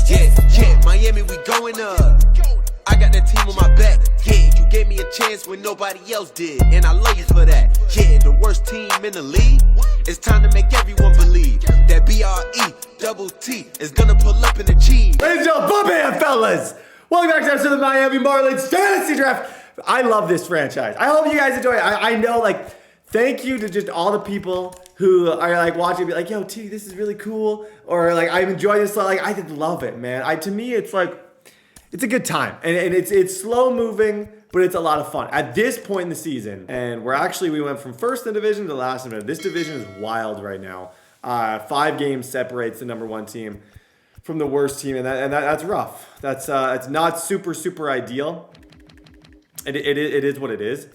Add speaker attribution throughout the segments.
Speaker 1: Yeah, Miami, we going up. I got that team on my back. Yeah, you gave me a chance when nobody else did, and I love you for that. Yeah, the worst team in the league. It's time to make everyone believe that BRE is gonna pull up and achieve.
Speaker 2: Ladies and gentlemen, fellas, welcome back to the episode of the Miami Marlins Fantasy Draft. I love this franchise. I hope you guys enjoy it. I know, like, thank you to just all the people who are like watching and be like, yo, T, this is really cool. Or like, I enjoy this. Like, I just love it, man. To me, it's like, it's a good time. And it's slow moving, but it's a lot of fun. At this point in the season, and we went from first in the division to last in the division. This division is wild right now. 5 games separates the number 1 team from the worst team, and that's rough. That's not super ideal. It is what it is.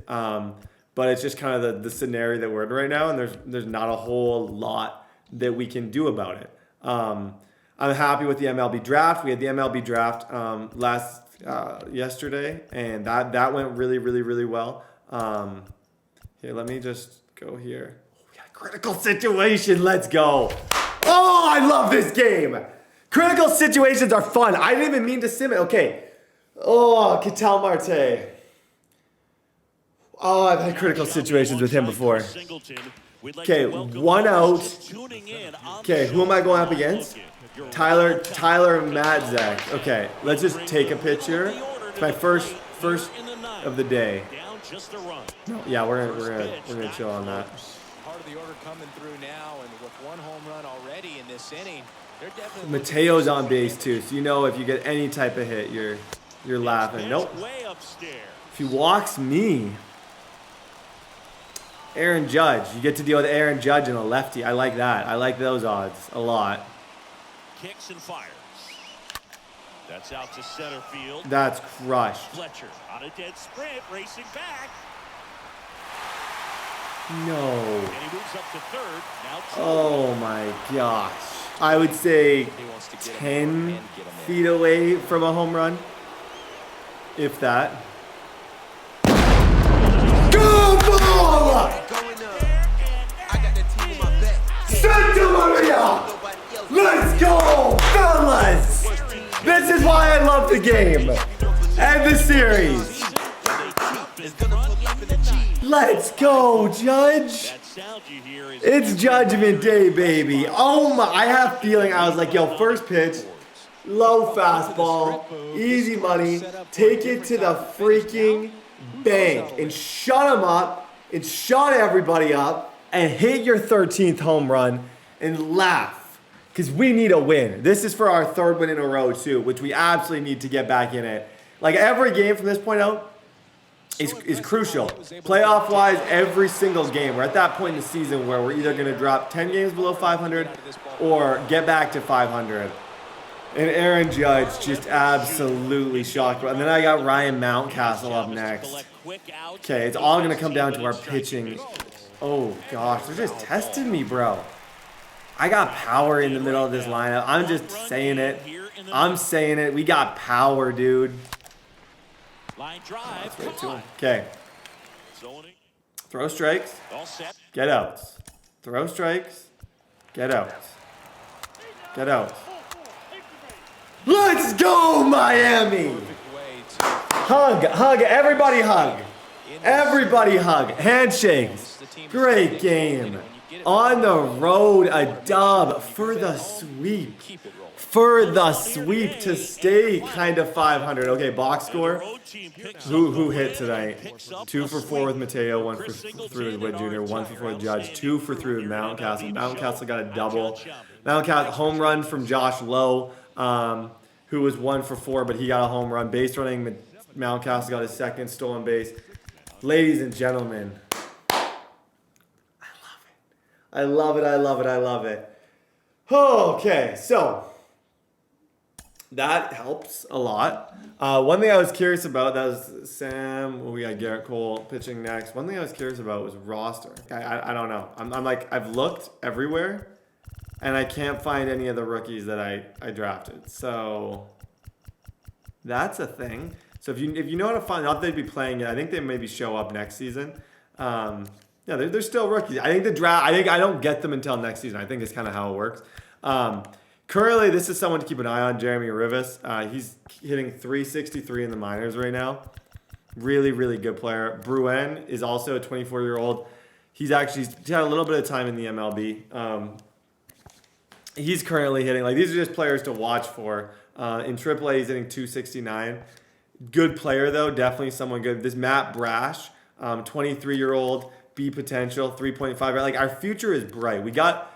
Speaker 2: But it's just kind of the scenario that we're in right now, and there's not a whole lot that we can do about it. I'm happy with the MLB draft. We had the MLB draft yesterday, and that went really well. Here, let me just go here. We got a critical situation. Let's go. Oh, I love this game. Critical situations are fun. I didn't even mean to sim it. Okay. Oh, Ketel Marte. Oh, I've had critical situations with him before. Okay, 1 out. Okay, who am I going up against? Tyler Madzak. Okay, let's just take a picture. It's my first of the day. No, yeah, we're gonna chill on that.
Speaker 3: Part of the order coming through now, and with 1 home run already in this inning, they're definitely.
Speaker 2: Mateo's on base too, so you know if you get any type of hit, you're laughing. Nope. If he walks me. Aaron Judge. You get to deal with Aaron Judge and a lefty. I like that. I like those odds a lot.
Speaker 4: Kicks and fires. That's out to center field.
Speaker 2: That's crushed.
Speaker 4: Fletcher on a dead sprint, racing back.
Speaker 2: No.
Speaker 4: And he moves up to third. Now
Speaker 2: oh my gosh. I would say 10 feet away from a home run. If that. Santa Maria! Let's go, fellas! This is why I love the game and the series. Let's go, Judge! It's Judgment Day, baby. Oh my! I have a feeling I was like, yo, first pitch, low fastball, easy money. Take it to the freaking bank and shut him up and shut everybody up. And hit your 13th home run and laugh. Because we need a win. This is for our 3rd win in a row, too, which we absolutely need to get back in it. Like, every game from this point out is crucial. Playoff-wise, every single game. We're at that point in the season where we're either going to drop 10 games below 500 or get back to 500. And Aaron Judge just absolutely shocked. And then I got Ryan Mountcastle up next. Okay, it's all going to come down to our pitching. Oh, gosh. They're just testing me, bro. I got power in the middle of this lineup. I'm just saying it. I'm saying it. We got power, dude. Okay. Throw strikes. Get outs. Throw strikes. Get outs. Get outs. Let's go, Miami! Hug. Everybody hug. Everybody hug. Handshakes. Great game. On the road, a dub for the sweep. For the sweep to stay kind of 500. Okay, box score. Who hit tonight? 2 for 4 with Mateo, 1 for 3 with Wood Jr., 1 for 4 with Judge, 2 for 3 with Mountcastle. Mountcastle got a double. Mountcastle, home run from Josh Lowe, who was 1 for 4, but he got a home run. Base running, Mountcastle got his 2nd stolen base. Ladies and gentlemen, I love it. Okay, so that helps a lot. One thing I was curious about, that was Sam. We got Garrett Cole pitching next. One thing I was curious about was roster. I don't know. I'm like, I've looked everywhere, and I can't find any of the rookies that I drafted. So that's a thing. So if you know how to find, not that they'd be playing it, I think they maybe show up next season. Yeah, they're still rookies. I think the draft, I don't get them until next season. I think it's kind of how it works. Currently, this is someone to keep an eye on, Jeremy Rivas. He's hitting .363 in the minors right now. Really, really good player. Bruin is also a 24-year-old. He's had a little bit of time in the MLB. He's currently hitting, like, these are just players to watch for. In AAA, he's hitting .269. Good player, though. Definitely someone good. This Matt Brash, 23-year-old, B potential, 3.5. Like, our future is bright. We got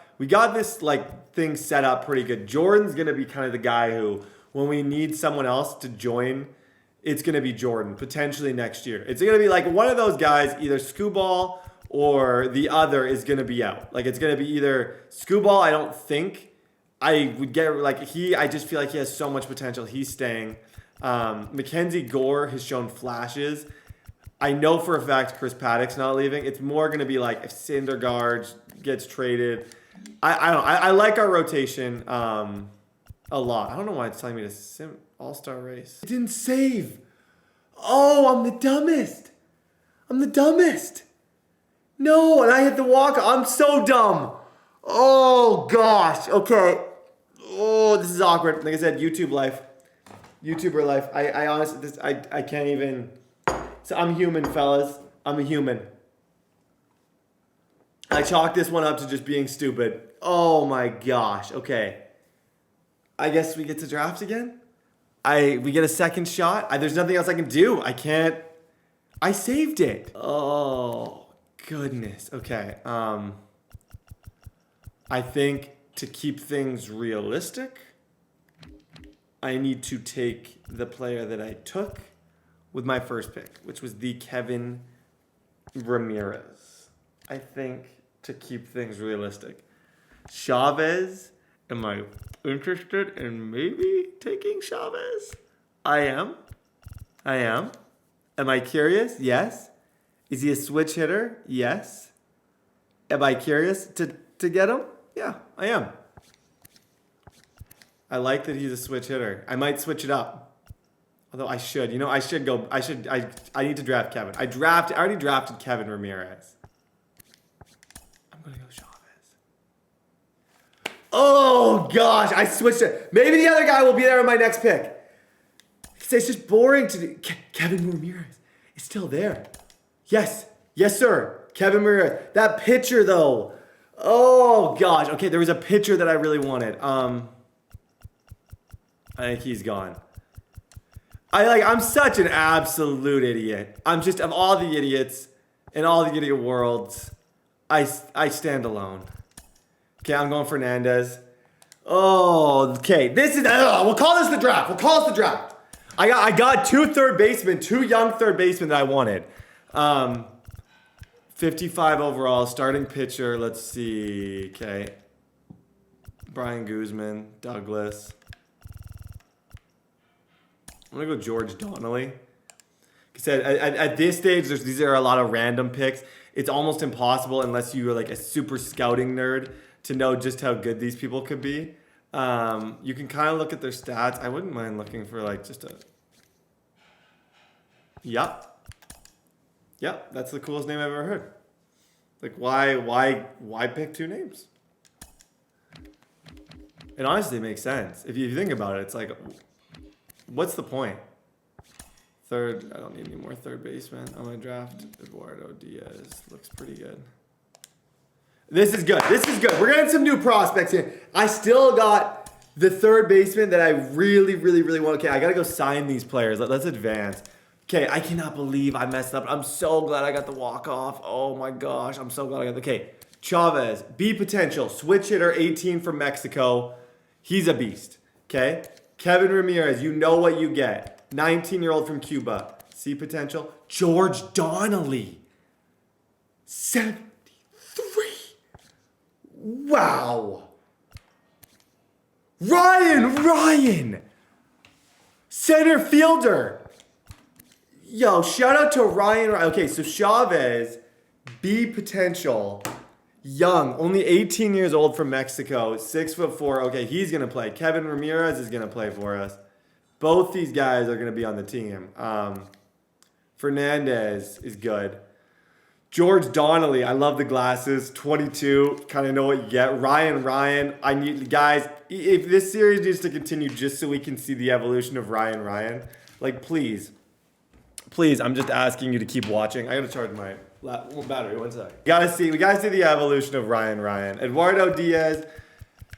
Speaker 2: this, like, thing set up pretty good. Jordan's going to be kind of the guy who, when we need someone else to join, it's going to be Jordan, potentially next year. It's going to be, like, one of those guys, either Scooball or the other is going to be out. Like, it's going to be either Scooball, I don't think. I would get, like, I just feel like he has so much potential. He's staying. Mackenzie Gore has shown flashes. I know for a fact Chris Paddock's not leaving. It's more going to be like if Syndergaard gets traded. I don't know. I like our rotation a lot. I don't know why it's telling me to all-star race. It didn't save. Oh, I'm the dumbest. No, and I hit the walk. I'm so dumb. Oh, gosh. Okay. Oh, this is awkward. Like I said, YouTuber life. I honestly, I can't even. So I'm human, fellas. I'm a human. I chalked this one up to just being stupid. Oh my gosh. Okay. I guess we get to draft again. We get a second shot. There's nothing else I can do. I can't. I saved it. Oh goodness. Okay. I think to keep things realistic, I need to take the player that I took with my first pick, which was the Kevin Ramirez. I think to keep things realistic. Chavez, am I interested in maybe taking Chavez? I am. Am I curious? Yes. Is he a switch hitter? Yes. Am I curious to get him? Yeah, I am. I like that he's a switch hitter. I might switch it up. Although I should. I need to draft Kevin. I already drafted Kevin Ramirez. I'm going to go Chavez. Oh, gosh. I switched it. Maybe the other guy will be there in my next pick. It's just boring to do. Kevin Ramirez is still there. Yes. Yes, sir. Kevin Ramirez. That pitcher, though. Oh, gosh. Okay, there was a pitcher that I really wanted. I think he's gone. I'm such an absolute idiot. I'm just, of all the idiots in all the idiot worlds, I stand alone. Okay, I'm going Fernandez. Oh, okay. This is, we'll call this the draft. I got two young third basemen that I wanted. 55 overall, starting pitcher. Let's see. Okay. Brian Guzman, Douglas. I'm going to go George Donnelly. Like I said, at this stage, these are a lot of random picks. It's almost impossible, unless you are like a super scouting nerd, to know just how good these people could be. You can kind of look at their stats. I wouldn't mind looking for like just a... Yep, that's the coolest name I've ever heard. Like, why pick two names? It honestly makes sense. If you think about it, it's like... What's the point? Third, I don't need any more third baseman. I'm going to draft Eduardo Diaz. Looks pretty good. This is good. We're getting some new prospects here. I still got the third baseman that I really, really, really want. Okay, I got to go sign these players. Let's advance. Okay, I cannot believe I messed up. I'm so glad I got the walk-off. Oh, my gosh. I'm so glad I got the... Okay, Chavez, B potential, switch hitter, 18 from Mexico. He's a beast. Okay? Kevin Ramirez, you know what you get. 19-year-old from Cuba. C potential. George Donnelly. 73. Wow. Ryan. Center fielder. Yo, shout out to Ryan. Okay, so Chavez, B potential. Young, only 18 years old from Mexico, 6'4". Okay, he's going to play. Kevin Ramirez is going to play for us. Both these guys are going to be on the team. Fernandez is good. George Donnelly, I love the glasses. 22, kind of know what you get. Ryan, I need, guys, if this series needs to continue just so we can see the evolution of Ryan, like, please, I'm just asking you to keep watching. I gotta charge my battery, 1 sec. We gotta see the evolution of Ryan. Eduardo Diaz,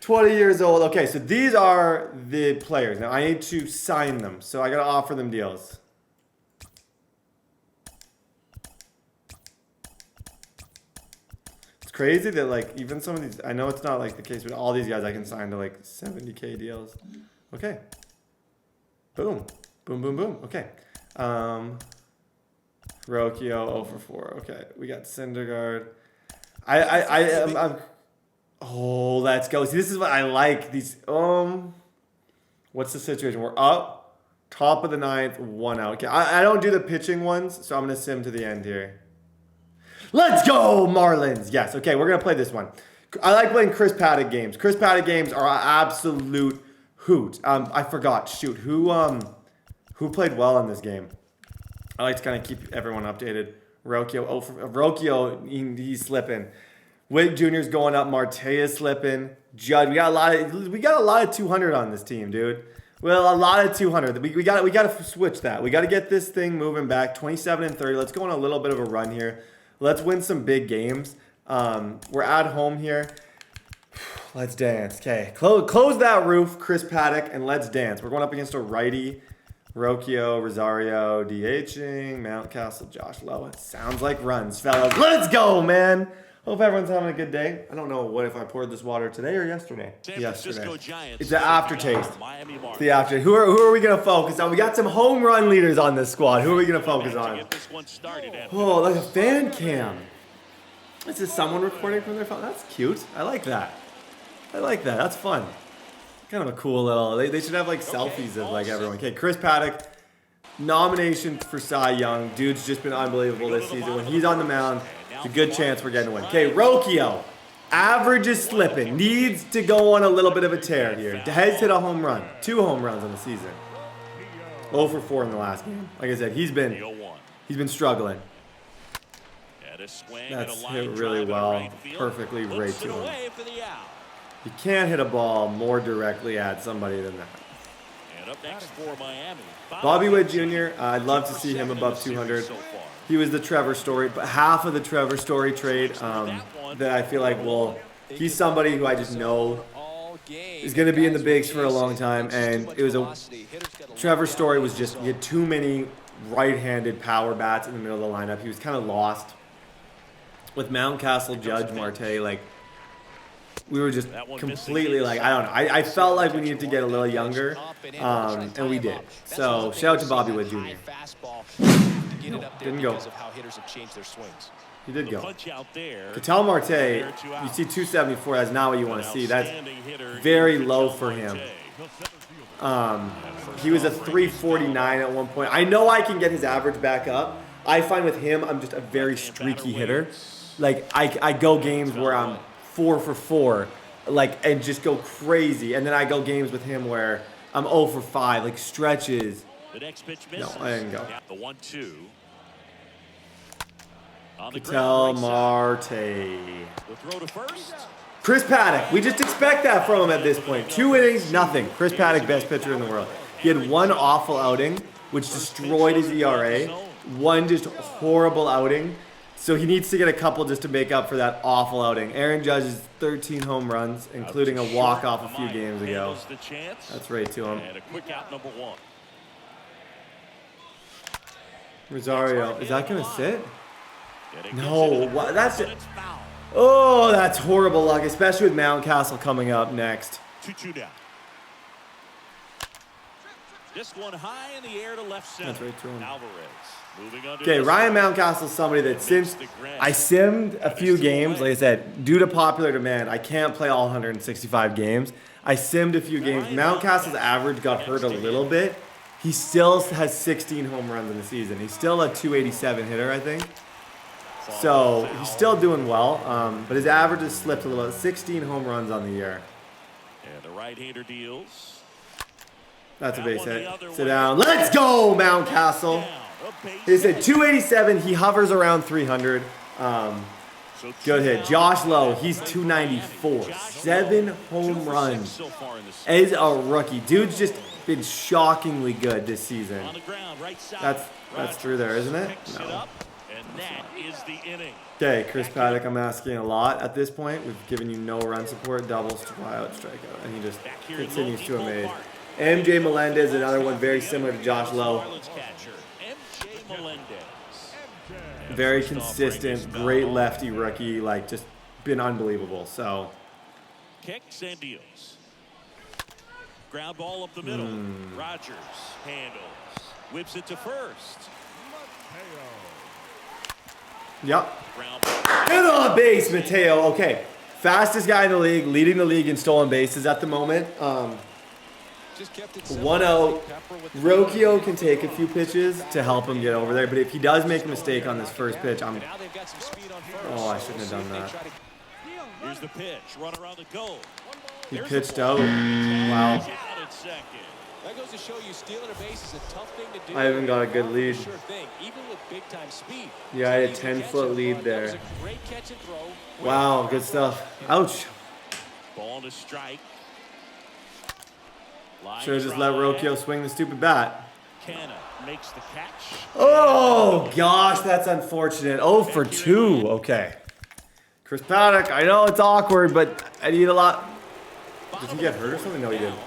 Speaker 2: 20 years old. Okay, so these are the players. Now, I need to sign them, so I gotta offer them deals. Crazy that like even some of these, I know it's not like the case, but all these guys I can sign to like 70K deals. Okay. Boom. Okay. Rocchio 0 for 4. Okay. We got Syndergaard. I'm oh, let's go. See, this is what I like. These what's the situation? We're up, top of the 9th, 1 out. Okay. I don't do the pitching ones, so I'm gonna sim to the end here. Let's go, Marlins. Yes, okay, we're going to play this one. I like playing Chris Paddock games. Chris Paddock games are an absolute hoot. I forgot. Shoot, who played well in this game? I like to kind of keep everyone updated. Rocchio, he's slipping. Witt Jr.'s going up. Marte is slipping. Judd, we got a lot of 200 on this team, dude. Well, a lot of 200. We got to switch that. We got to get this thing moving back. 27 and 30. Let's go on a little bit of a run here. Let's win some big games. We're at home here. Let's dance. Okay, close that roof, Chris Paddock, and let's dance. We're going up against a righty. Rocchio, Rosario, DHing, Mountcastle, Josh Lowe. Sounds like runs, fellas. Let's go, man. Hope everyone's having a good day. I don't know if I poured this water today or yesterday. Yesterday. It's the aftertaste. It's the aftertaste. Who are we gonna focus on? We got some home run leaders on this squad. Who are we gonna focus on? Oh, like a fan cam. This is someone recording from their phone. That's cute. I like that. That's fun. Kind of a cool little. They should have like selfies of like everyone. Okay, Chris Paddock. Nomination for Cy Young. Dude's just been unbelievable this season. When he's on the mound, it's a good chance we're getting one. Okay, Rocchio. Average is slipping. Needs to go on a little bit of a tear here. Has hit a home run. 2 home runs on the season. 0 for 4 in the last game. Like I said, he's been struggling. That's hit really well. Perfectly right to him. You can't hit a ball more directly at somebody than that.
Speaker 4: Up next for Miami,
Speaker 2: Bobby Witt Jr., I'd love to see him above 200. He was the Trevor Story, but half of the Trevor Story trade that I feel like, he's somebody who I just know is going to be in the bigs for a long time. And it was Trevor Story was just, he had too many right-handed power bats in the middle of the lineup. He was kind of lost. With Mountcastle, Judge, Marte, like, we were just completely like, I don't know. I felt like we needed to get a little younger, and we did. So, shout out to Bobby Witt Jr. No, didn't go. He did go. Ketel Marte, you see 274, that's not what you want to see. That's very low for him. He was a 349 at one point. I know I can get his average back up. I find with him, I'm just a very streaky hitter. Like, I go games where I'm 4 for 4, like, and just go crazy. And then I go games with him where I'm 0 for 5, like stretches.
Speaker 4: The next pitch
Speaker 2: No, I didn't go.
Speaker 4: The 1-2.
Speaker 2: Ketel Marte.
Speaker 4: The throw to first.
Speaker 2: Chris Paddock. We just expect that from him at this point. 2 innings, nothing. Chris Paddock, best pitcher in the world. He had 1 awful outing, which destroyed his ERA. 1 just horrible outing. So he needs to get a couple just to make up for that awful outing. Aaron Judge's 13 home runs, including a walk-off a few games ago. That's right to him.
Speaker 4: And a quick out number 1.
Speaker 2: Rosario, is that going to sit? No, what? That's it. Oh, that's horrible luck, especially with Mountcastle coming up next.
Speaker 4: 2-2 down. This one high in the air to left center.
Speaker 2: That's right to him.
Speaker 4: Alvarez.
Speaker 2: Okay, Ryan Mountcastle is somebody that since I simmed a few games, like I said, due to popular demand, I can't play all 165 games. I simmed a few games. Mountcastle's average got hurt a little bit. He still has 16 home runs in the season. He's still a 287 hitter, I think. So he's still doing well, but his average has slipped a little. 16 home runs on the year.
Speaker 4: And the right-hander deals.
Speaker 2: That's a base hit. Sit down. Let's go, Mountcastle. He said 287. He hovers around 300. Good hit. Josh Lowe, he's 294. 7 home runs as a rookie. Dude's just been shockingly good this season. That's through there, isn't it? No. Okay, Chris Paddock, I'm asking a lot at this point. We've given you no run support, doubles, tryout, strikeout, and he just continues to amaze. MJ Melendez, another one very similar to Josh Lowe. Very consistent, great lefty rookie, like just been unbelievable. So
Speaker 4: kicks and deals. Ground ball up the middle. Rogers handles. Whips it to first.
Speaker 2: Yep. Get on base, Mateo. Okay. Fastest guy in the league, leading the league in stolen bases at the moment. 1-0. Rocchio can take a few pitches to help him get over there, but if he does make a mistake on this first pitch, oh, I shouldn't have done that.
Speaker 4: Here's the pitch. Run around the goal.
Speaker 2: He pitched out. Wow.
Speaker 3: That goes to show you stealing a base is a tough thing to do.
Speaker 2: I haven't got a good lead.
Speaker 3: Sure thing, even with big time speed.
Speaker 2: Yeah, I had a 10-foot lead there. Wow, good stuff. Ouch.
Speaker 4: Ball to strike.
Speaker 2: Should have just let Rocchio swing the stupid bat.
Speaker 4: Canna makes the catch.
Speaker 2: Oh, gosh, that's unfortunate. 0 for 2. Okay. Chris Paddock, I know it's awkward, but I need a lot. Did he get hurt or something? No, he didn't.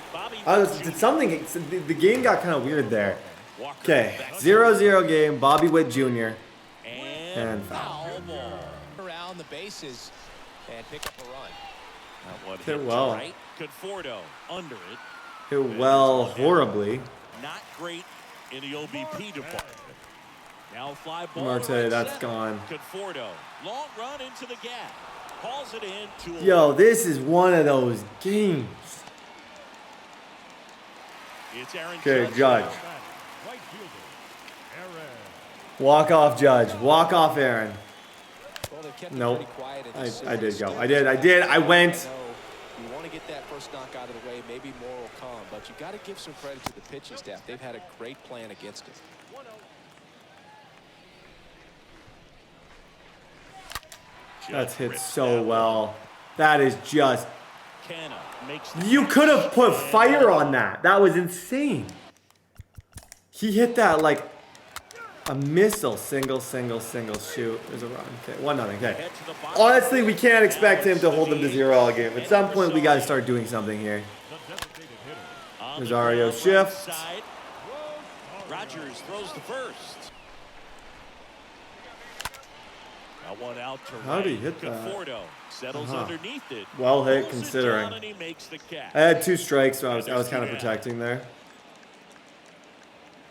Speaker 2: Did something, the game got kind of weird there. Okay, 0-0 game, Bobby Witt Jr. And foul.
Speaker 3: Around the bases and pick up a run.
Speaker 2: Hit well.
Speaker 4: Conforto under it.
Speaker 2: Hit well horribly.
Speaker 4: Not great in the OBP department. Now fly ball.
Speaker 2: Marte, that's gone.
Speaker 4: Conforto, long run into the gap. Calls it in to
Speaker 2: Yo, this is one of those games. Okay, Judge. Walk off, Judge. Walk off, Aaron. Nope. I did go. I did. I went.
Speaker 3: You want to get that first knock out of the way, maybe more will come, but you got to give some credit to the pitching staff. They've had a great plan against it.
Speaker 2: That's hit so well. That is just. You could have put fire on that. That was insane. He hit that like a missile. Single, shoot. There's a run. Okay, 1-0. Okay. Honestly, we can't expect him to hold them to 0 all game. At some point, we got to start doing something here. Rosario shift.
Speaker 4: Rogers throws the first. One out to
Speaker 2: How did he hit that?
Speaker 4: Conforto settles underneath it.
Speaker 2: Well hit considering. I had 2 strikes, so I was kind of protecting there.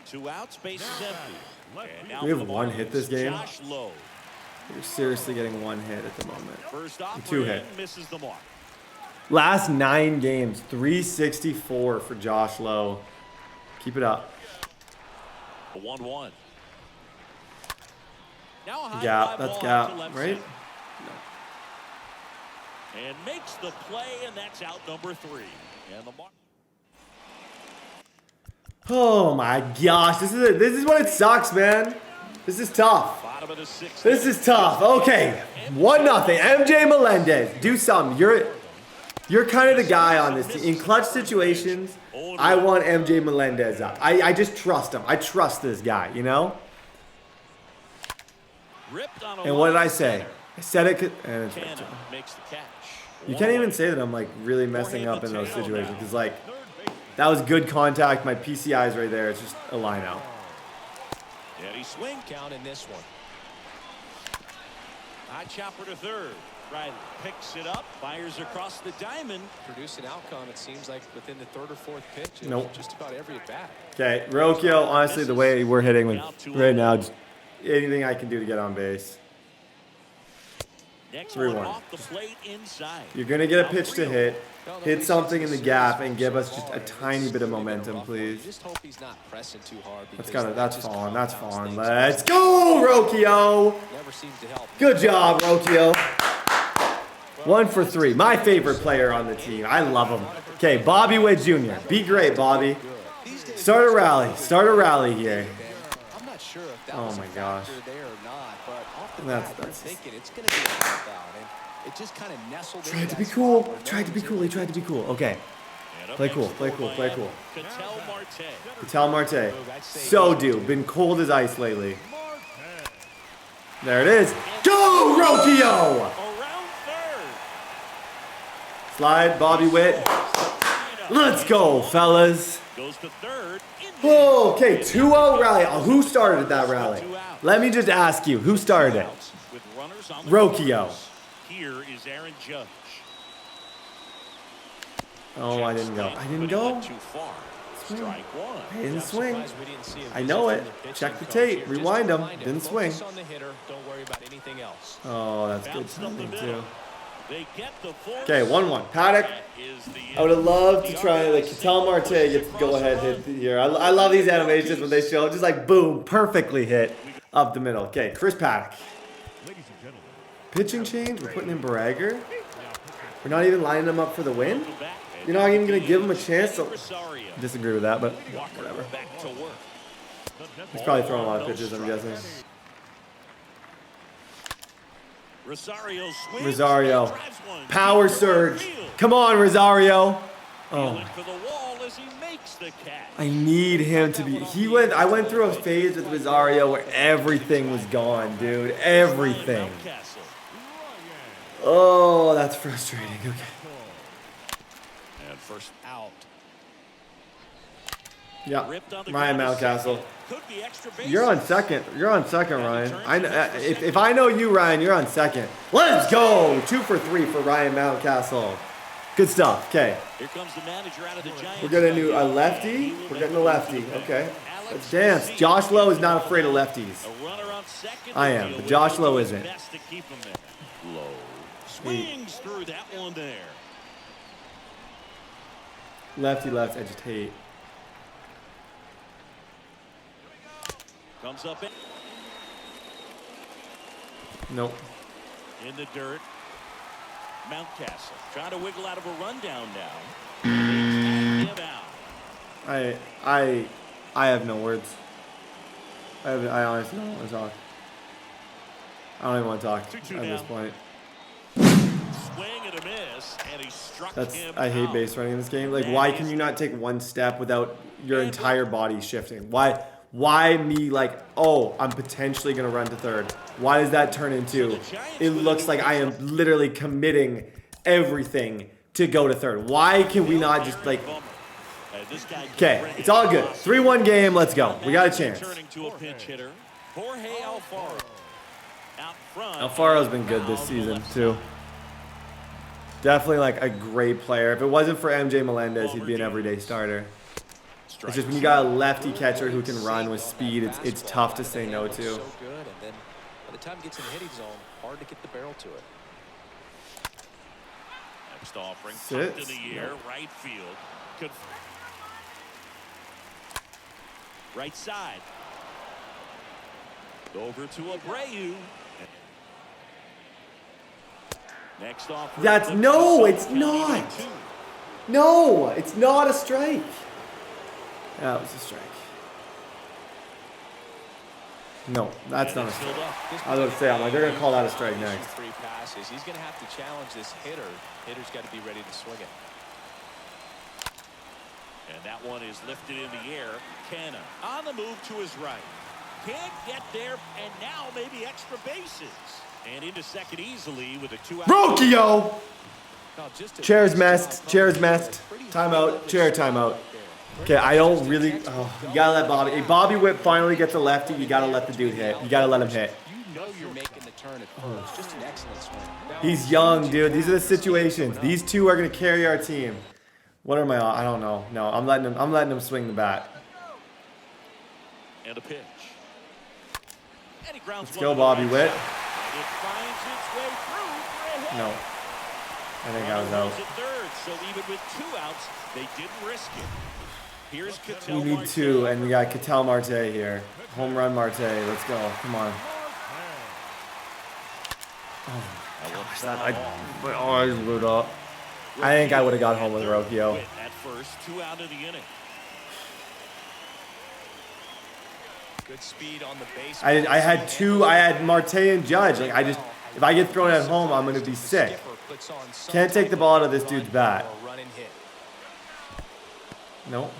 Speaker 4: 2 outs, base is empty.
Speaker 2: We have 1 hit this game. You're seriously getting 1 hit at the moment. 2 hit.
Speaker 4: Misses the mark.
Speaker 2: Last 9 games, 364 for Josh Lowe. Keep it up.
Speaker 4: A 1-1.
Speaker 2: Gap, that's gap, right? No.
Speaker 4: And makes the play, and that's out number 3. And the mark.
Speaker 2: Oh my gosh, this is what it sucks, man. This is tough. This is tough. Okay, 1-0. MJ Melendez, do something. You're kind of the guy on this team. In clutch situations, I want MJ Melendez up. I just trust him. I trust this guy, you know? And what did I say? I said it could, and it's right. You can't even say that I'm like really messing up in those situations because like that was good contact. My PCI is right there. It's just a line out.
Speaker 3: Daddy swing count in this one.
Speaker 4: High chopper to third. Riley picks it up, fires across the diamond.
Speaker 3: Produce an outcome, it seems like, within the 3rd or 4th pitch.
Speaker 2: Nope.
Speaker 3: Just about every at bat.
Speaker 2: Okay, Rocchio, honestly, the way we're hitting with right now, just anything I can do to get on base. 3-1. You're going to get a pitch to hit something in the gap, and give us just a tiny bit of momentum, please.
Speaker 3: Just hope he's not pressing too hard.
Speaker 2: That's falling. That's falling. Let's go, Rocchio. Good job, Rocchio. 1 for 3. My favorite player on the team. I love him. Okay, Bobby Witt Jr. Be great, Bobby. Start a rally. Start a rally here.
Speaker 3: I'm not sure if that
Speaker 2: oh
Speaker 3: was
Speaker 2: my
Speaker 3: a
Speaker 2: gosh.
Speaker 3: factor there or not, but off the
Speaker 2: That's
Speaker 3: thinking it's going to be a foul out, and it just kind of nestled.
Speaker 2: Tried to be cool. Tried to be cool. He tried to be cool. Okay. Play cool. Play cool. Play cool. Ketel Marte. So due. Been cold as ice lately. There it is. Go, Rocchio! Slide, Bobby Witt. Let's go, fellas. Okay, 2-0 rally. Who started that rally? Let me just ask you, who started it? Rocchio.
Speaker 4: Here is Aaron Judge.
Speaker 2: Oh, I didn't go. I didn't go. Swing. I didn't swing. I know it. Check the tape. Rewind them. Didn't swing. Oh, that's good timing too. Okay, 1-1. Paddock. I would have loved to try, like, Ketel Marte gets the go-ahead hit here. I love these animations when they show just like boom, perfectly hit up the middle. Okay, Chris Paddock. Pitching change. We're putting in Bragger. We're not even lining him up for the win. You're not even gonna give him a chance to disagree with that, but whatever. He's probably throwing a lot of pitches, I'm guessing. Rosario. Power surge. Come on, Rosario. Oh. I need him to be. I went through a phase with Rosario where everything was gone, dude. Everything. Oh, that's frustrating. Okay.
Speaker 4: And first out.
Speaker 2: Yeah, Ryan Mountcastle. You're on second. You're on second, Ryan. If I know you, Ryan, you're on second. Let's go. 2 for 3 for Ryan Mountcastle. Good stuff. Okay.
Speaker 4: Here comes the manager out of the Giants.
Speaker 2: We're getting a lefty. We're getting a lefty. Okay. Let's dance. Josh Lowe is not afraid of lefties. I am, but Josh Lowe isn't.
Speaker 4: Lowe swings through that one there.
Speaker 2: Lefty left agitate.
Speaker 4: Comes up in.
Speaker 2: Nope.
Speaker 4: In the dirt. Mountcastle trying to wiggle out of a rundown now. Him out.
Speaker 2: I have no words. I honestly don't want to talk. I don't even want to talk at this point.
Speaker 4: Swing and a miss, and he struck him
Speaker 2: I hate
Speaker 4: out.
Speaker 2: base running in this game. Like, why can you not take one step without your entire body shifting? Why me, like, oh, I'm potentially going to run to third? Why does that turn into, it looks like I am literally committing everything to go to third? Why can we not just, like, okay, it's all good. 3-1 game, let's go. We got a chance. Alfaro's been good this season, too. Definitely, like, a great player. If it wasn't for MJ Melendez, he'd be an everyday starter. It's just when you got a lefty catcher who can run with speed, it's tough to say no to.
Speaker 3: So good, and then by the time it gets in the hitting zone, hard to get the barrel to it.
Speaker 4: Next offering, tucked in the air, right field. Right side. Over to Abreu. Next offering.
Speaker 2: That's no, it's not. No, it's not a strike. That was a strike. No, that's not a strike. I was about to say, I'm like, they're going to call that a strike next.
Speaker 3: 3 passes. He's going to have to challenge this hitter. Hitter's got to be ready to swing it.
Speaker 4: And that one is lifted in the air. Canna on the move to his right. Can't get there, and now maybe extra bases. And into second easily with a 2-out.
Speaker 2: Rocchio! Chair's messed. Chair's messed. Timeout. Chair timeout. Okay, I don't really. Oh, you gotta let Bobby. If Bobby Witt finally gets a lefty, you gotta let the dude hit. You gotta let him hit.
Speaker 3: You know you're making the turn at first. Just an excellent swing.
Speaker 2: He's young, dude. These are the situations. These two are gonna carry our team. What am I don't know. No, I'm letting him swing the bat.
Speaker 4: And a pitch. And he grounds.
Speaker 2: Let's go, Bobby Witt.
Speaker 4: It finds its way through.
Speaker 2: No. I think I was out.
Speaker 4: So even with 2 outs, they didn't risk it. Here's Ketel
Speaker 2: We need
Speaker 4: Marte.
Speaker 2: 2, and we got Ketel Marte here. Home run Marte. Let's go. Come on. Oh my gosh, I just blew it up. I think I would have got home with Rocchio.
Speaker 4: At first, 2 out of the inning.
Speaker 3: Good speed on the base.
Speaker 2: I had two. I had Marte and Judge. Like if I get thrown at home, I'm gonna be sick. Can't take the ball out of this dude's bat. Nope.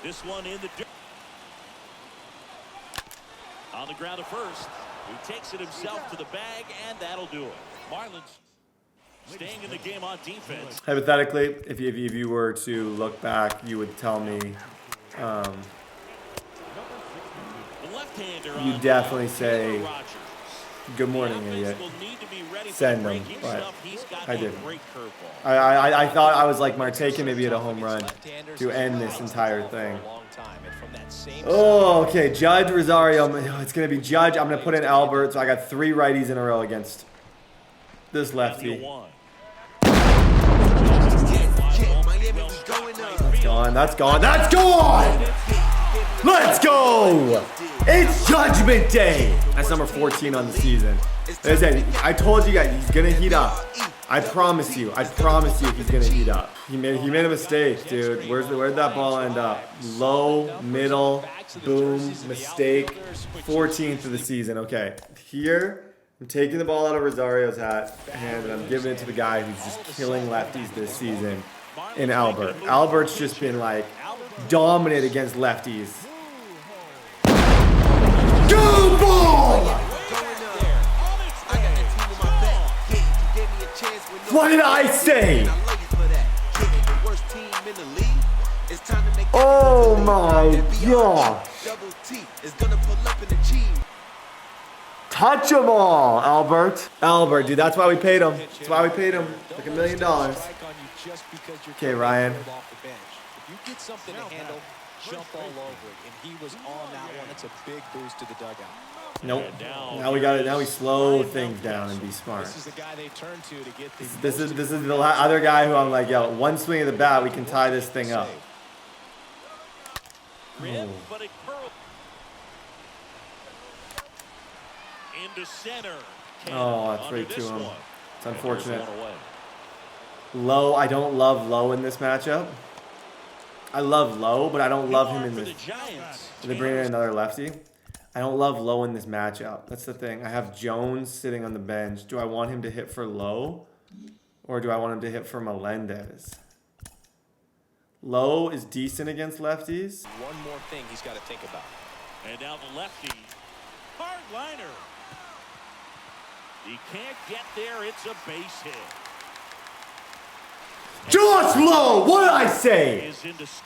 Speaker 4: This one in the dirt. On the ground at first. He takes it himself to the bag, and that'll do it. Marlins staying in the game on defense.
Speaker 2: Hypothetically, if you were to look back, you would tell me you definitely say, good morning, idiot. Send him, but I didn't. I thought I was like Marte can maybe hit a home run to end this entire thing. Oh, okay. Judge, Rosario. It's going to be Judge. I'm going to put in Albert. So I got 3 righties in a row against this lefty. That's gone. That's gone. That's gone! Let's go! It's Judgment Day! That's number 14 on the season. Like I said, I told you guys, he's going to heat up. I promise you he's going to heat up. He made a mistake, dude. Where'd that ball end up? Low, middle, boom, mistake. 14th of the season. Okay, here, I'm taking the ball out of Rosario's hand, and I'm giving it to the guy who's just killing lefties this season in Albert. Albert's just been, like, dominant against lefties. Go ball! What did I say? Oh my gosh. Touch them all, Albert. Albert, dude, that's why we paid him. That's why we paid him. Like $1 million. Okay, Ryan.
Speaker 3: If you get something to handle, jump all over it. And he was on that one. That's a big boost to the dugout.
Speaker 2: Nope. Now we got it. Now we slow things down and be smart.
Speaker 3: This is the guy they turn to get the.
Speaker 2: This is the other guy who I'm like, yo, one swing of the bat, we can tie this thing up. Oh.
Speaker 4: Into center.
Speaker 2: Oh, that's right to him. It's unfortunate. Low. I don't love Low in this matchup. I love Low, but I don't love him in this. They bring in another lefty. I don't love Low in this matchup. That's the thing. I have Jones sitting on the bench. Do I want him to hit for Low? Or do I want him to hit for Melendez? Low is decent against lefties.
Speaker 3: One more thing he's got to think about.
Speaker 4: And now the lefty. Hard liner. He can't get there. It's a base hit.
Speaker 2: Josh Low! What did I say?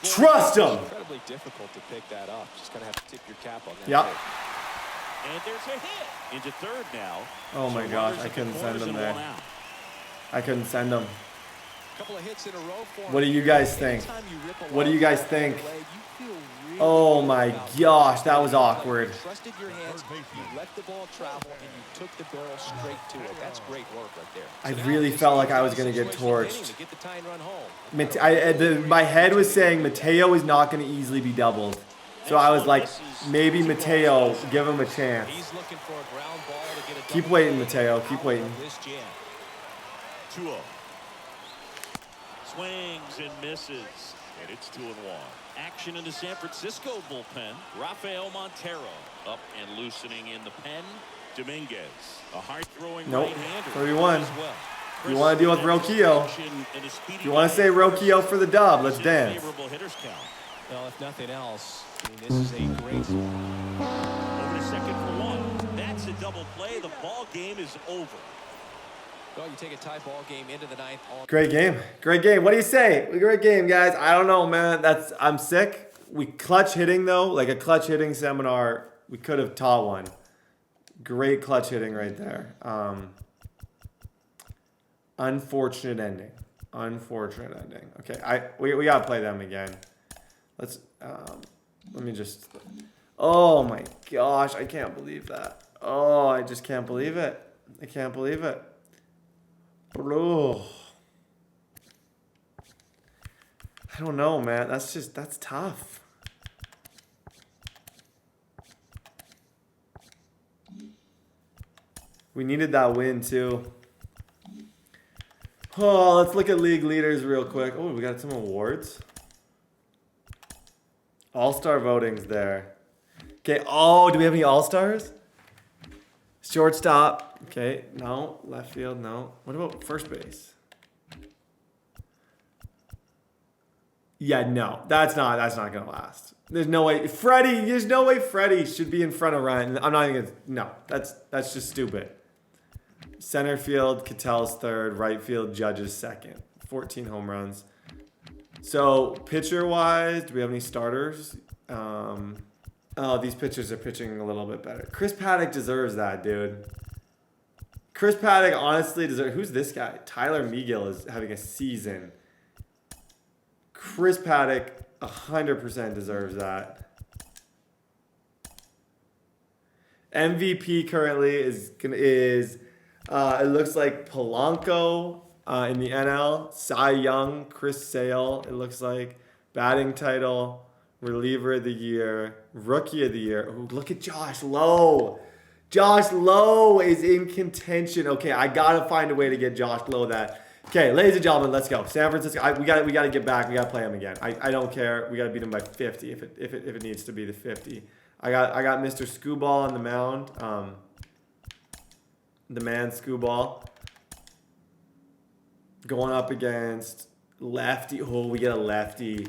Speaker 2: Trust him.
Speaker 3: Incredibly difficult to pick that up. Just gonna have to tip your cap on that.
Speaker 2: Yep.
Speaker 4: And there's a hit into third now.
Speaker 2: Oh my gosh, I couldn't send him there. I couldn't send him.
Speaker 3: Couple of hits in a row for him.
Speaker 2: What do you guys think? What do you guys think? Oh my gosh, that was awkward.
Speaker 3: Trusted your hands, you let the ball travel, and you took the barrel straight to it. That's great work right there.
Speaker 2: I really felt like I was going to get torched. My head was saying Mateo is not going to easily be doubled. So I was like, maybe Mateo, give him a chance. Keep waiting, Mateo. Keep waiting.
Speaker 4: 2-0. Swings and misses. And it's 2-1. Action in the San Francisco bullpen. Rafael Montero up and loosening in the pen. Dominguez, a hard-throwing right-hander.
Speaker 2: 31. You want to deal with Roquillo? You want to say Roquillo for the dub? Let's dance.
Speaker 3: Well, if nothing else, I mean, this is a great.
Speaker 4: Over to second for one. That's a double play. The ball game is over.
Speaker 3: Well, you take a tie ball game into the ninth.
Speaker 2: Great game. Great game. What do you say? Great game, guys. I don't know, man. I'm sick. We clutch hitting, though. Like a clutch hitting seminar. We could have taught one. Great clutch hitting right there. Unfortunate ending. Unfortunate ending. Okay, we gotta play them again. Let's let me just. Oh my gosh, I can't believe that. Oh, I just can't believe it. I can't believe it. Bro. I don't know, man. That's tough. We needed that win too. Oh, let's look at league leaders real quick. Oh, we got some awards. All-star voting's there. Okay, oh, do we have any all-stars? Shortstop. Okay, no. Left field, no. What about first base? Yeah, no. That's not gonna last. There's no way. There's no way Freddie should be in front of Ryan. I'm not even gonna, no. That's just stupid. Center field, Ketel's third. Right field, Judge's second. 14 home runs. So, pitcher-wise, do we have any starters? Oh, these pitchers are pitching a little bit better. Chris Paddock deserves that, dude. Chris Paddock honestly deserves... Who's this guy? Tyler Megill is having a season. Chris Paddock 100% deserves that. MVP currently is it looks like Polanco in the NL. Cy Young, Chris Sale, it looks like. Batting title... Reliever of the year, rookie of the year. Oh, look at Josh Lowe. Josh Lowe is in contention. Okay, I gotta find a way to get Josh Lowe that. Okay, ladies and gentlemen, let's go. San Francisco. We gotta get back. We gotta play them again. I don't care. We gotta beat them by 50 if it needs to be the 50. I got Mr. Scooball on the mound. The man Scooball going up against lefty. Oh, we get a lefty.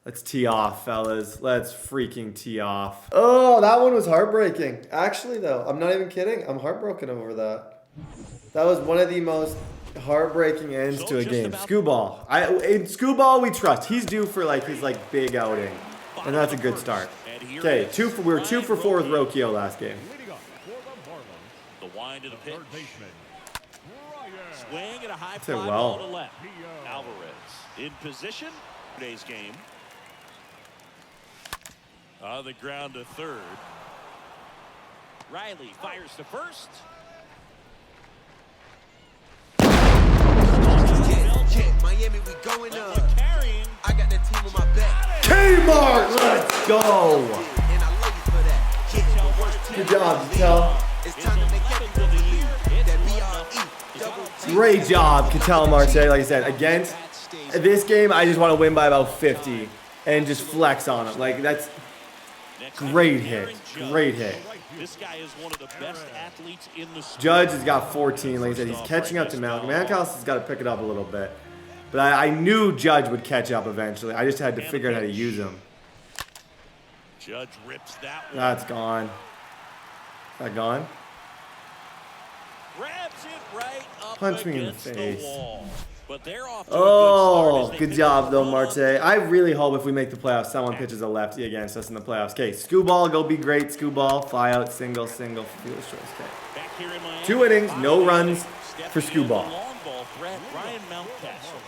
Speaker 2: Let's tee off, fellas. Let's freaking tee off. Oh, that one was heartbreaking. Actually, though, I'm not even kidding. I'm heartbroken over that. That was one of the most heartbreaking ends to a game. Scooball. In Scooball, we trust. He's due for his big outing, and that's a good start. Okay, we were 2 for 4 with Rocchio last game.
Speaker 4: The wind of the pitch. Swing at a high
Speaker 2: That's it
Speaker 4: fly
Speaker 2: well.
Speaker 4: ball to left. Alvarez in position. Today's game. On the ground to third. Riley fires to first.
Speaker 1: Yeah, Miami, we going up. I got that team on my back.
Speaker 2: Kmart, let's go.
Speaker 1: And I love you for that. Yeah, the worst team
Speaker 2: Good job, Ketel.
Speaker 1: It's time to make everyone believe that BRE double T.
Speaker 2: Great job, Ketel Marte. Like I said, against this game, I just want to win by about 50 and just flex on him. That's great hit. Great hit.
Speaker 4: This guy is one of the best athletes in the sport.
Speaker 2: Judge has got 14. Like I said, he's catching up to Mount. MOUNTCASTLE has got to pick it up a little bit. But I knew Judge would catch up eventually. I just had to figure out how to use him.
Speaker 4: Judge rips that one.
Speaker 2: That's gone. Is that gone?
Speaker 4: Grabs it right up
Speaker 2: Punch me in the
Speaker 4: against
Speaker 2: face.
Speaker 4: wall. But they're off to
Speaker 2: Oh,
Speaker 4: a good
Speaker 2: good job though, Marte. I really hope if we make the playoffs, someone pitches a lefty against us in the playoffs. Okay, Scooball, go be great. Scooball, fly out, single, field choice. Okay. 2 innings, no runs for Scooball.
Speaker 4: Long ball threat, Ryan Mountcastle.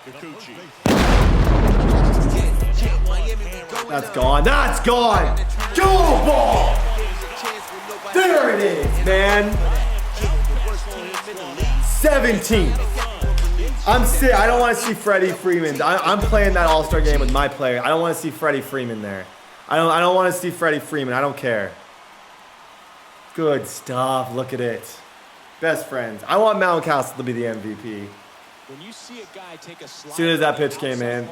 Speaker 4: Kikuchi.
Speaker 1: Yeah, Miami, we going
Speaker 2: That's
Speaker 1: up.
Speaker 2: gone. That's gone. Go ball. There it is, man. 17. I'm sick. I don't want to see Freddie Freeman. I'm playing that All-Star game with my player. I don't want to see Freddie Freeman there. I don't want to see Freddie Freeman. I don't care. Good stuff. Look at it. Best friends. I want MOUNTCASTLE to be the MVP.
Speaker 3: When you see a guy take a
Speaker 2: As soon as that pitch came in,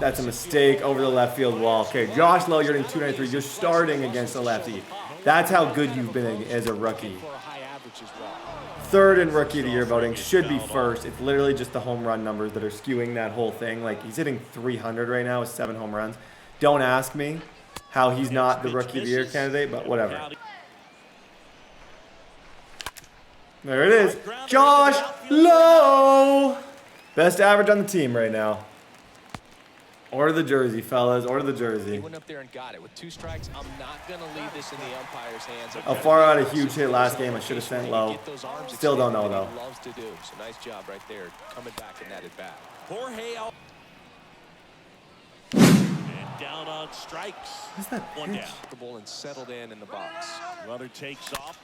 Speaker 2: that's a mistake over the left field wall. Okay, Josh Lowe, you're hitting 293. You're starting against a lefty. That's how good you've been as a rookie.
Speaker 3: for a high average as well.
Speaker 2: Third in Rookie of the Year voting, should be first. It's literally just the home run numbers that are skewing that whole thing. He's hitting 300 right now with 7 home runs. Don't ask me how he's not the Rookie of the Year candidate, but whatever. There it is. Josh Lowe! Best average on the team right now. Order the jersey, fellas. Order the
Speaker 3: He
Speaker 2: jersey.
Speaker 3: went up there and got it. With 2 strikes, I'm not going to leave this in the umpire's hands.
Speaker 2: Afar out a huge hit last game. I should have sent Lowe.
Speaker 3: Get those arms
Speaker 2: Still don't know,
Speaker 3: extended,
Speaker 2: though.
Speaker 3: he loves to do. So nice job right there, coming back in that at bat.
Speaker 4: Jorge out. And down on strikes.
Speaker 2: What's that
Speaker 4: One
Speaker 2: pitch?
Speaker 4: down.
Speaker 3: Comfortable and settled in the box.
Speaker 4: Runner takes off.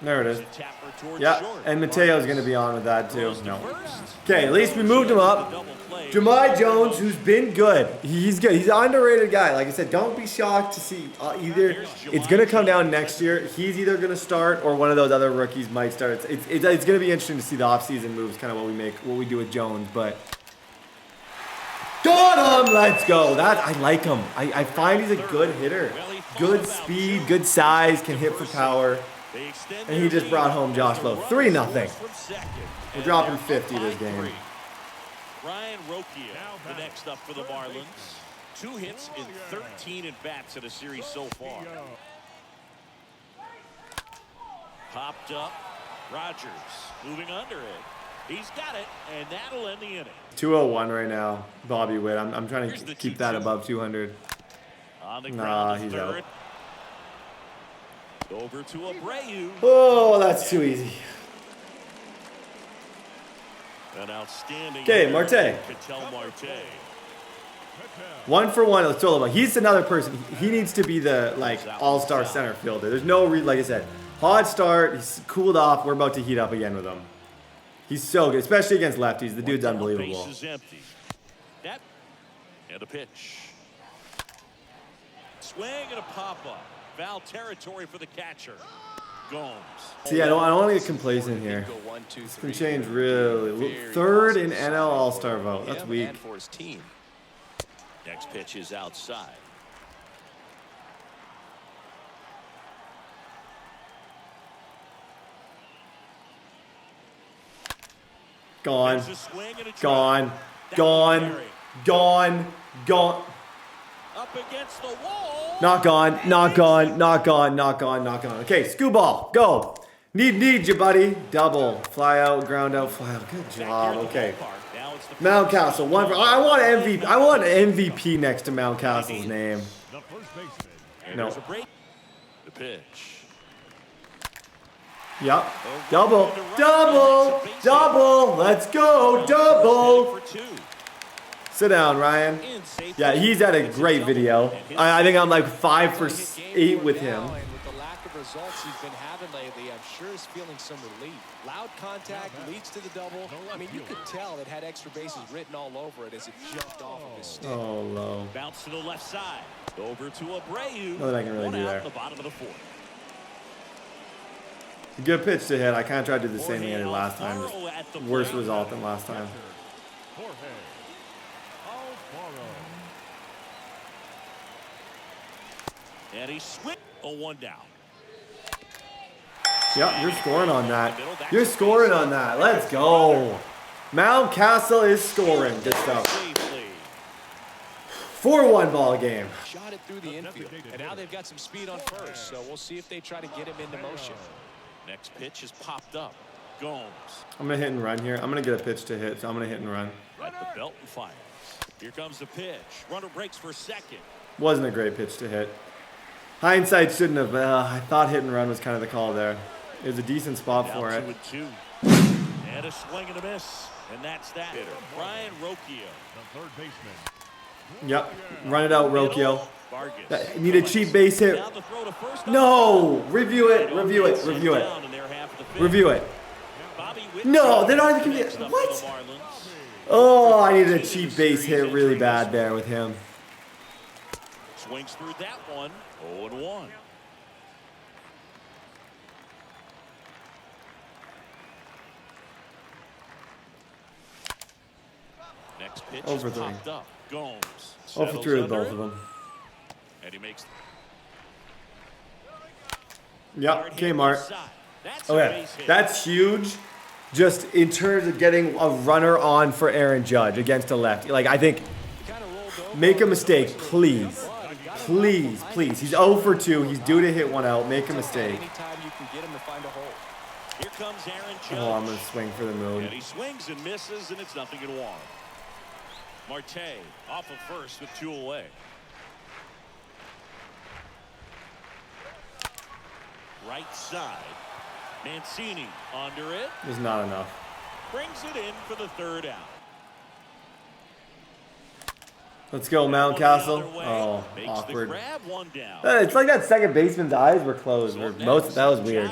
Speaker 2: There it is.
Speaker 4: The tapper towards
Speaker 2: Yeah,
Speaker 4: short.
Speaker 2: and Mateo's going to be on with that too. No.
Speaker 4: First.
Speaker 2: Okay, at least we moved him up. Jahmai Jones, who's been good. He's good. He's an underrated guy. Like I said, don't be shocked to see either. It's going to come down next year. He's either going to start or one of those other rookies might start. It's going to be interesting to see the offseason moves, kind of what we do with Jones. But got him. Let's go. I like him. I find he's a good hitter. Good speed, good size, can hit for power. And he just brought home Josh Lowe. 3-0. We're dropping 50 this game.
Speaker 4: Ryan Rocchio, the next up for the Marlins. 2 hits in 13 at-bats in a series so far. Popped up. Rogers moving under it. He's got it, and that'll end the inning.
Speaker 2: 201 right now, Bobby Witt. I'm trying to keep that above 200. Nah, he's out.
Speaker 4: Over to Abreu.
Speaker 2: Oh, that's too easy.
Speaker 4: An outstanding.
Speaker 2: Okay, Marte. 1 for 1. Let's throw him. He's another person. He needs to be the all-star center fielder. There's no reason. Like I said, hot start. He's cooled off. We're about to heat up again with him. He's so good, especially against lefties. The dude's unbelievable.
Speaker 4: Base is empty. That and a pitch. Swing and a pop-up. Foul territory for the catcher. Gomes.
Speaker 2: See, I don't want to get complacent here. This can change really. 3rd in NL All-Star vote. That's weak.
Speaker 4: Next pitch is outside.
Speaker 2: Gone. Gone. Gone. Gone. Gone.
Speaker 4: Up against the wall.
Speaker 2: Not gone. Not gone. Not gone. Not gone. Not gone. Okay, skoo ball. Go. Need you, buddy. Double. Fly out. Ground out. Fly out. Good job. Okay. Mountcastle. 1 for. I want MVP. I want MVP next to Mountcastle's name. No.
Speaker 4: The pitch.
Speaker 2: Yep. Double. Double. Double. Let's go. Double. Sit down, Ryan. Yeah, he's had a great video. I think I'm like 5 for 8 with him.
Speaker 3: And with the lack of results he's been having lately, I'm sure he's feeling some relief. Loud contact leads to the double. I mean, you could tell it had extra bases written all over it as it jumped off of his stick.
Speaker 2: Oh, low.
Speaker 4: Bounce to the left side. Over to Abreu.
Speaker 2: Nothing I can really do there.
Speaker 4: The bottom of the 4th.
Speaker 2: Good pitch to hit. I kind of tried to do the same thing I did last time. Just worse result than last time.
Speaker 4: And he switched. 1 down.
Speaker 2: Yep, you're scoring on that. You're scoring on that. Let's go. Mountcastle is scoring. Good stuff. 4-1 ball game.
Speaker 3: Shot it through the infield, and now they've got some speed on first, so we'll see if they try to get him into motion.
Speaker 4: Next pitch is popped up. Gomes.
Speaker 2: I'm going to hit and run here. I'm going to get a pitch to hit, so I'm going to hit and run.
Speaker 4: At the belt and fires. Here comes the pitch. Runner breaks for second.
Speaker 2: Wasn't a great pitch to hit. Hindsight shouldn't have. I thought hit and run was kind of the call there. It was a decent spot for it.
Speaker 4: 2-2. And a swing and a miss. And that's that. Hitter. Ryan Rocchio. The third baseman.
Speaker 2: Yep. Run it out, Rocchio. Need a cheap base hit. No! Review it. Review it. Review it. Review it. No, they're not even giving it. What? Oh, I needed a cheap base hit really bad there with him.
Speaker 4: Swings through that one. 0-1. Next pitch
Speaker 2: Over
Speaker 4: is
Speaker 2: 3.
Speaker 4: popped up. Gomes.
Speaker 2: 0 for 3 with both of them.
Speaker 4: And he makes.
Speaker 2: Yep, Kmart. Okay, that's huge. Just in terms of getting a runner on for Aaron Judge against a lefty. Like, I think, make a mistake, please. Please, please. He's 0 for 2. He's due to hit one out. Make a mistake.
Speaker 4: Here comes Aaron Judge.
Speaker 2: Oh, I'm going to swing for the moon.
Speaker 4: And he swings and misses, and it's 0-1. Marte off of first with 2 away. Right side. Mancini under it.
Speaker 2: There's not enough.
Speaker 4: Brings it in for the 3rd out.
Speaker 2: Let's go, Mountcastle. Oh, awkward. It's like that second baseman's eyes were closed. That was weird.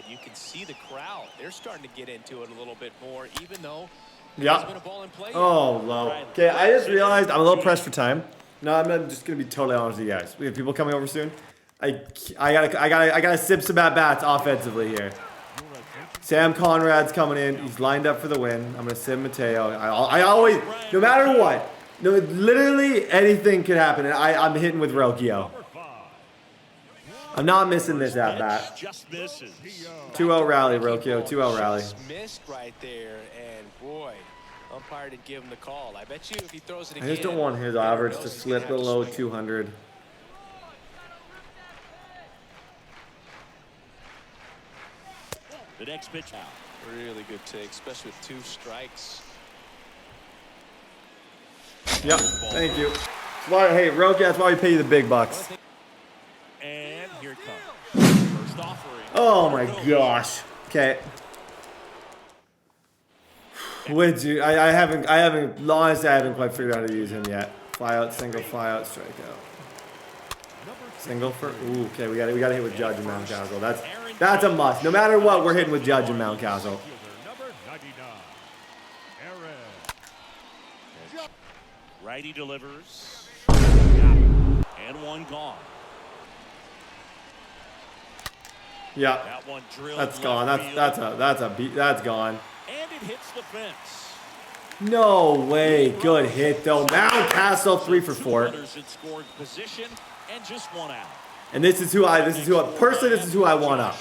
Speaker 3: You can see the crowd. They're starting to get into it a little bit more, even though
Speaker 2: yeah.
Speaker 3: there's been a ball in play.
Speaker 2: Oh, low. Okay, I just realized I'm a little pressed for time. No, I'm just gonna be totally honest with you guys. We have people coming over soon. I gotta sip some at bats offensively here. Sam Conrad's coming in. He's lined up for the win. I'm gonna sip Mateo. I always, no matter what. No, literally anything could happen, and I'm hitting with Rocchio. I'm not missing this at bat.
Speaker 4: Just misses.
Speaker 2: 2-0 rally, Rocchio. 2-0 rally.
Speaker 3: Missed right there, and boy, umpire didn't give him the call. I bet you if he throws it
Speaker 2: I
Speaker 3: again,
Speaker 2: just don't want his average to slip below 200.
Speaker 4: The next pitch out.
Speaker 3: Really good take, especially with 2 strikes.
Speaker 2: Yep, thank you. Hey, Rocchio, that's why we pay you the big bucks.
Speaker 4: And here it comes. First offering.
Speaker 2: Oh my gosh. Okay. Would you? I haven't. Honestly, I haven't quite figured out how to use him yet. Fly out, single, fly out, strikeout. Single for. Ooh, okay. We got to hit with Judge and Mountcastle. That's a must. No matter what, we're hitting with Judge and Mountcastle.
Speaker 4: Righty delivers. And one gone.
Speaker 2: Yeah.
Speaker 4: That one drilled.
Speaker 2: That's gone. That's gone.
Speaker 4: And it hits the fence.
Speaker 2: No way. Good hit though. Mountcastle 3 for 4.
Speaker 4: Runners in scoring position and just one out.
Speaker 2: And this is who I want up.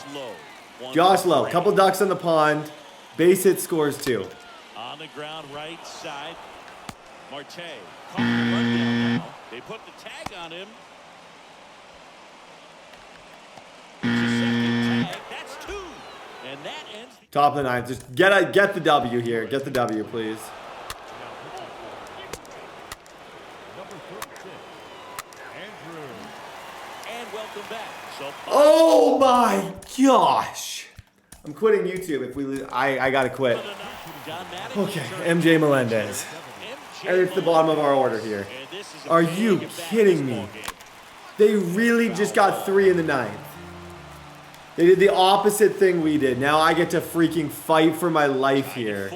Speaker 2: Josh Lowe. Couple ducks on the pond. Base hit scores 2.
Speaker 4: On the ground right side. Marte. Caught the run down now. They put the tag on him. Tag. That's 2. And that ends.
Speaker 2: Top of the 9th. Just get the W here. Get the W, please.
Speaker 4: And welcome back. So
Speaker 2: Oh my gosh. I'm quitting YouTube if we lose. I gotta quit. Okay, MJ Melendez. And it's the bottom of our order here. Are you kidding me? They really just got 3 in the 9th. They did the opposite thing we did. Now I get to freaking fight for my life here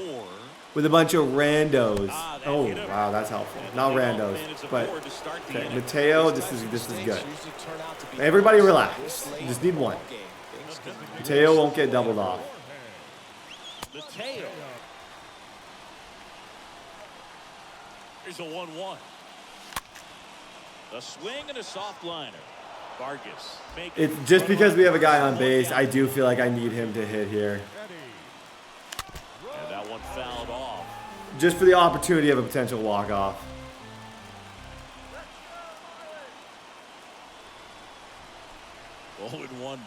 Speaker 2: with a bunch of randos. Oh, wow, that's helpful. Not randos, but okay, Mateo, this is good. Everybody relax. You just need one. Mateo won't get doubled off.
Speaker 4: Mateo. Here's a 1-1. A swing and a soft liner. Vargas.
Speaker 2: It's just because we have a guy on base, I do feel like I need him to hit here.
Speaker 4: And that one fouled off.
Speaker 2: Just for the opportunity of a potential walk-off.
Speaker 4: Oh, and 1 now.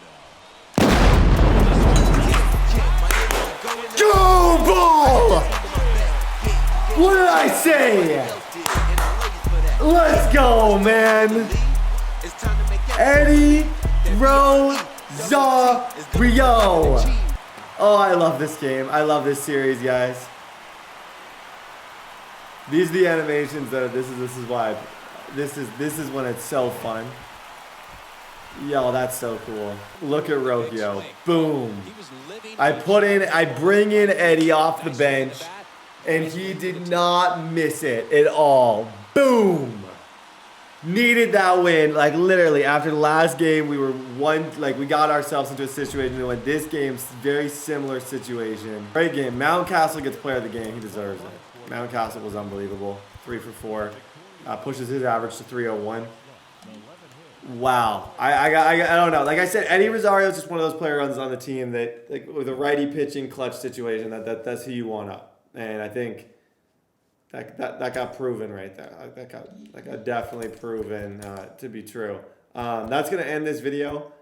Speaker 2: Go ball! What did I say? Let's go, man. Eddie Rosario. Oh, I love this game. I love this series, guys. These are the animations that this is when it's so fun. Yo, that's so cool. Look at Rocchio. Boom. I bring in Eddie off the bench, and he did not miss it at all. Boom. Needed that win. Like literally, after the last game, we got ourselves into a situation that when this game's very similar situation. Great game. Mountcastle gets player of the game. He deserves it. Mountcastle was unbelievable. 3 for 4. Pushes his average to 301. Wow. I don't know. Like I said, Eddie Rosario is just one of those player runs on the team that, like, with a righty pitching clutch situation, that's who you want up. And I think that got proven right there. That got definitely proven to be true. That's gonna end this video.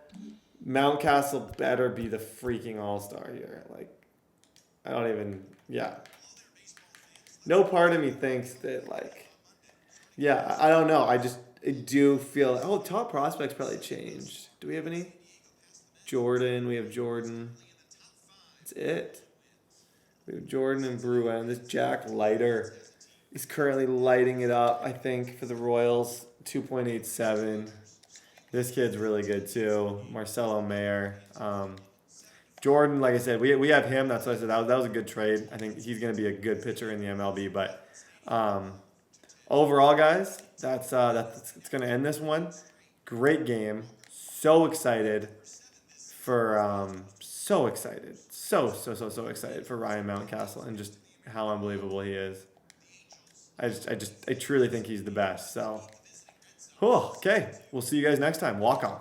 Speaker 2: Mountcastle better be the freaking all-star here. Like, I don't even. Yeah. No part of me thinks that, like. Yeah, I don't know. I do feel. Oh, top prospects probably changed. Do we have any? Jordan. We have Jordan. That's it. We have Jordan and Bruin. This Jack Leiter is currently lighting it up, I think, for the Royals. 2.87. This kid's really good, too. Marcelo Mayer. Jordan, like I said, we have him. That's what I said. That was a good trade. I think he's going to be a good pitcher in the MLB. But overall, guys, that's going to end this one. Great game. So excited for so excited for Ryan Mountcastle and just how unbelievable he is. I truly think he's the best. So, okay, we'll see you guys next time. Walk on.